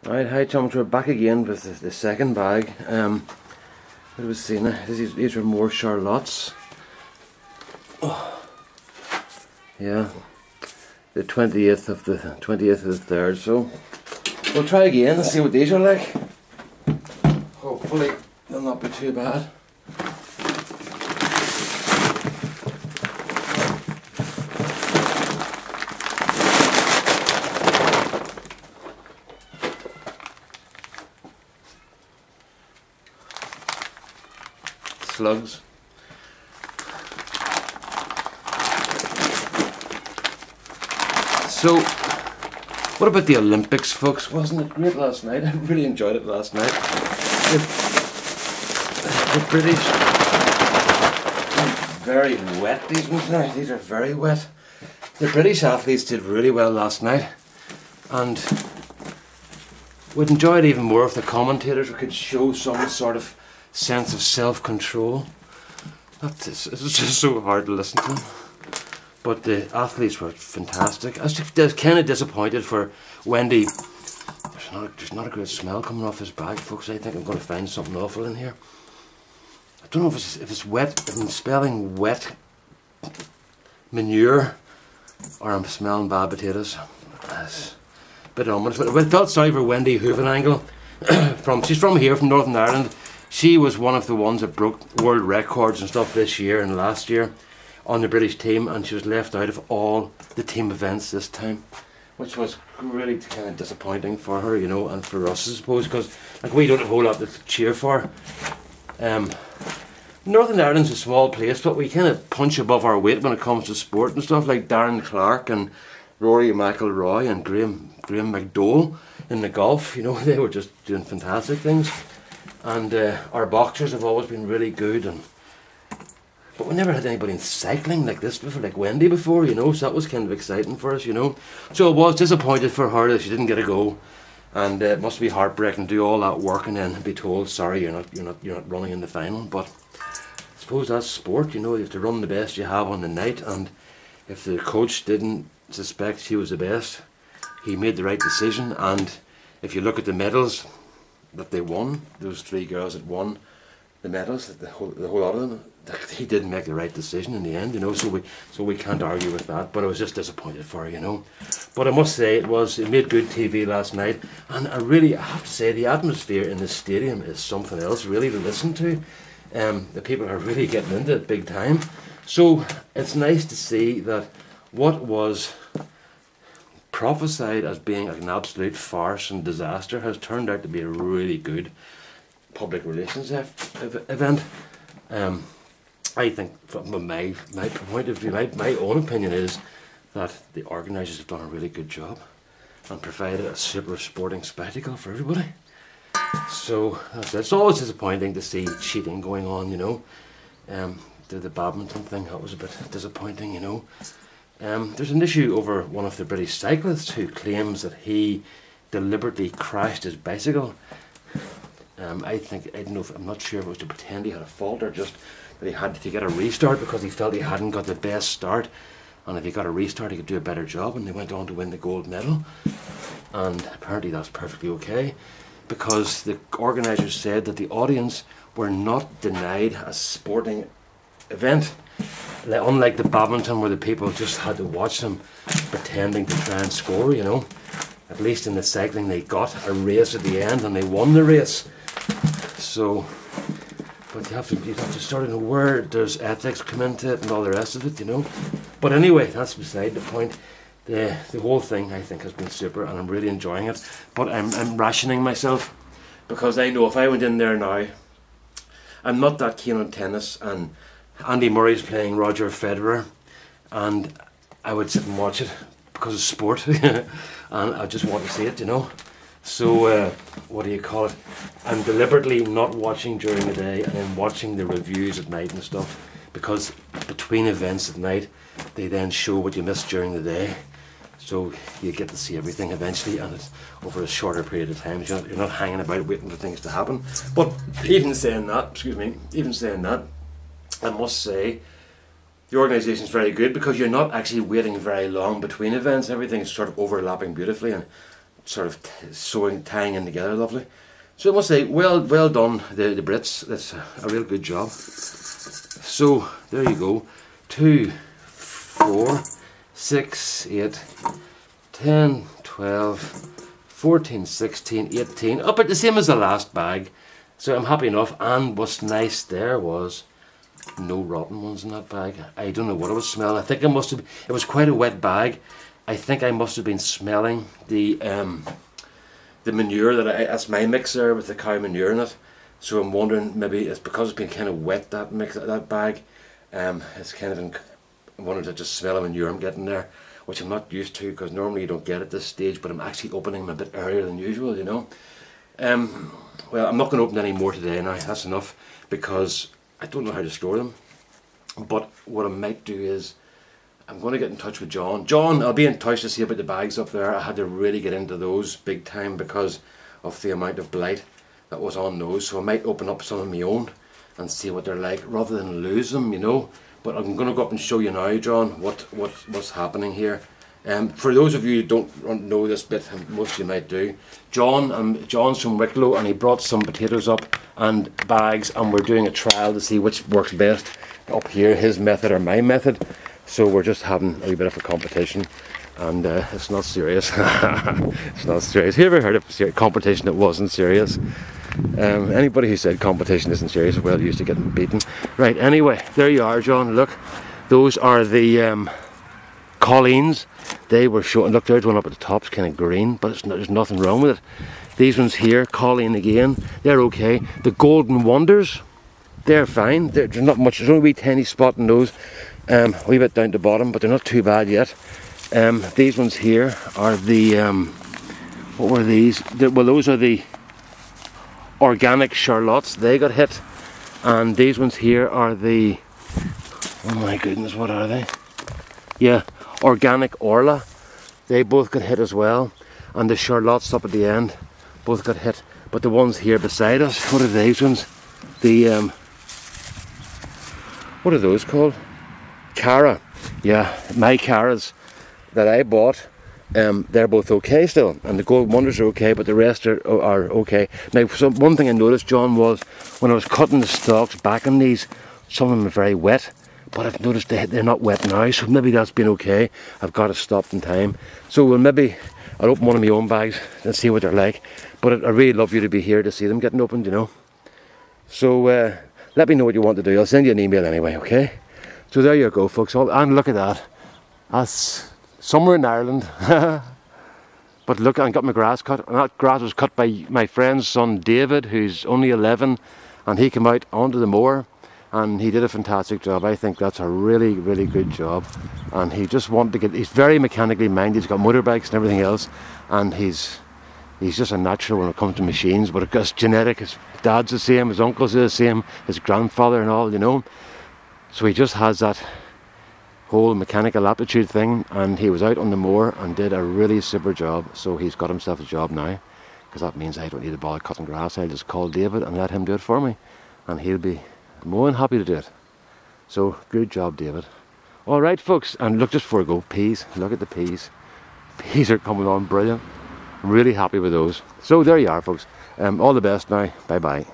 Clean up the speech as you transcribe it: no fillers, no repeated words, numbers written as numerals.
Alright, hi chums, we're back again with the second bag. What was seeing? These are more Charlottes. Oh. Yeah, the 20th of the 3rd. So we'll try again and see what these are like. Hopefully they'll not be too bad. Slugs. So, what about the Olympics, folks? Wasn't it great last night? I really enjoyed it last night. The British, very wet these ones now. These are very wet. The British athletes did really well last night, and would enjoy it even more if the commentators could show some sort of sense of self-control. It's just so hard to listen to. But the athletes were fantastic. I was kind of disappointed for Wendy. There's not a great smell coming off this bag, folks. I think I'm going to find something awful in here. I don't know if it's wet, if I'm smelling wet manure, or I'm smelling bad potatoes. It's a bit ominous. But I felt sorry for Wendy Hoovenangle. She's from here, from Northern Ireland. She was one of the ones that broke world records and stuff this year and last year on the British team, and she was left out of all the team events this time, which was really kind of disappointing for her, you know, and for us, I suppose, because like we don't have a whole lot to cheer for. Northern Ireland's a small place, but we kind of punch above our weight when it comes to sport and stuff, like Darren Clark and Rory McIlroy and Graham McDowell in the golf. You know, they were just doing fantastic things. And our boxers have always been really good, but we never had anybody in cycling like this before, like Wendy before, you know, so that was kind of exciting for us, you know. So I was disappointed for her that she didn't get a go, and it must be heartbreaking to do all that work and then be told, sorry, you're not running in the final. But I suppose that's sport, you know. You have to run the best you have on the night, and if the coach didn't suspect she was the best, he made the right decision. And if you look at the medals that they won, those 3 girls that won the medals, the whole lot of them, he did make the right decision in the end, you know. So we can't argue with that. But I was just disappointed for her, you know. But I must say it made good TV last night, and I have to say the atmosphere in the stadium is something else really to listen to. The people are really getting into it big time. So it's nice to see that what was prophesied as being an absolute farce and disaster has turned out to be a really good public relations event. I think from my point of view, my own opinion is that the organisers have done a really good job and provided a super sporting spectacle for everybody. So it's always disappointing to see cheating going on, you know. The badminton thing, that was a bit disappointing, you know. There's an issue over one of the British cyclists who claims that he deliberately crashed his bicycle. I'm not sure if it was to pretend he had a fault or just that he had to get a restart because he felt he hadn't got the best start, and if he got a restart he could do a better job, and they went on to win the gold medal. And apparently that's perfectly okay, because the organisers said that the audience were not denied a sporting event. Unlike the badminton where the people just had to watch them pretending to try and score, you know. At least in the cycling they got a race at the end and they won the race. So, but you have to sort of know where there's ethics come into it and all the rest of it, you know. But anyway, that's beside the point. The whole thing I think has been super, and I'm really enjoying it. But I'm rationing myself, because I know if I went in there now, I'm not that keen on tennis, and Andy Murray's playing Roger Federer, and I would sit and watch it because it's sport, and I just want to see it, you know. So what do you call it? I'm deliberately not watching during the day, and I'm watching the reviews at night and stuff, because between events at night they then show what you missed during the day, so you get to see everything eventually, and it's over a shorter period of time. You're not hanging about waiting for things to happen. But even saying that, I must say the organisation is very good, because you're not actually waiting very long between events. Everything's sort of overlapping beautifully, and sort of sewing, tying in together lovely. So I must say, well done the Brits. That's a real good job. So there you go. 2, 4, 6, 8, 10, 12, 14, 16, 18. Up at the same as the last bag. So I'm happy enough. And what's nice there was no rotten ones in that bag. I don't know what I was smelling. I think I must have. It was quite a wet bag. I think I must have been smelling the manure that's my mix there with the cow manure in it. So I'm wondering, maybe it's because it's been kind of wet, that bag. It's kind of I wanted to just smell a manure I'm getting there, which I'm not used to because normally you don't get at this stage. But I'm actually opening them a bit earlier than usual, you know. Well, I'm not going to open any more today now. That's enough because I don't know how to store them. But what I might do is I'm going to get in touch with John. John, I'll be in touch to see about the bags up there. I had to really get into those big time because of the amount of blight that was on those. So I might open up some of my own and see what they're like rather than lose them, you know. But I'm going to go up and show you now, John, what's happening here. For those of you who don't know this bit, and most of you might do, John's from Wicklow and he brought some potatoes up and bags, and we're doing a trial to see which works best up here, his method or my method. So we're just having a wee bit of a competition, and it's not serious. It's not serious. Have you ever heard of a competition that wasn't serious? Anybody who said competition isn't serious is well used to getting beaten. Right, anyway, there you are, John. Look, those are the Colleen's. They were showing, look, there's one up at the top, it's kind of green, but there's nothing wrong with it. These ones here, Colleen again, they're okay. The Golden Wonders, they're fine. There's not much, there's only a wee tiny spot in those, a wee bit down the bottom, but they're not too bad yet. These ones here are the, what were these? Well, those are the organic Charlottes, they got hit. And these ones here are the, oh my goodness, what are they? Yeah, organic Orla, they both got hit as well. And the Charlottes up at the end both got hit. But the ones here beside us, what are these ones? The, what are those called? Cara. Yeah, my Caras that I bought, they're both okay still. And the Gold Wonders are okay, but the rest are okay. Now, one thing I noticed, John, was when I was cutting the stalks back on these, some of them are very wet. But I've noticed they're not wet now, so maybe that's been okay. I've got it stopped in time. So I'll open one of my own bags and see what they're like. But I really love you to be here to see them getting opened, you know. So let me know what you want to do. I'll send you an email anyway, okay? So there you go, folks. And look at that. That's somewhere in Ireland. But look, I got my grass cut. And that grass was cut by my friend's son David, who's only 11. And he came out onto the moor. And he did a fantastic job. I think that's a really, really good job. And he just wanted to he's very mechanically minded. He's got motorbikes and everything else. And he's just a natural when it comes to machines. But it's genetic. His dad's the same, his uncle's the same, his grandfather and all, you know. So he just has that whole mechanical aptitude thing. And he was out on the moor and did a really super job. So he's got himself a job now. Because that means I don't need to bother cutting grass. I'll just call David and let him do it for me. And he'll be more than happy to do it. So good job, David. Alright, folks, and look, just before I go, peas. Look at the peas. Peas are coming on brilliant. I'm really happy with those. So there you are, folks. All the best now. Bye bye.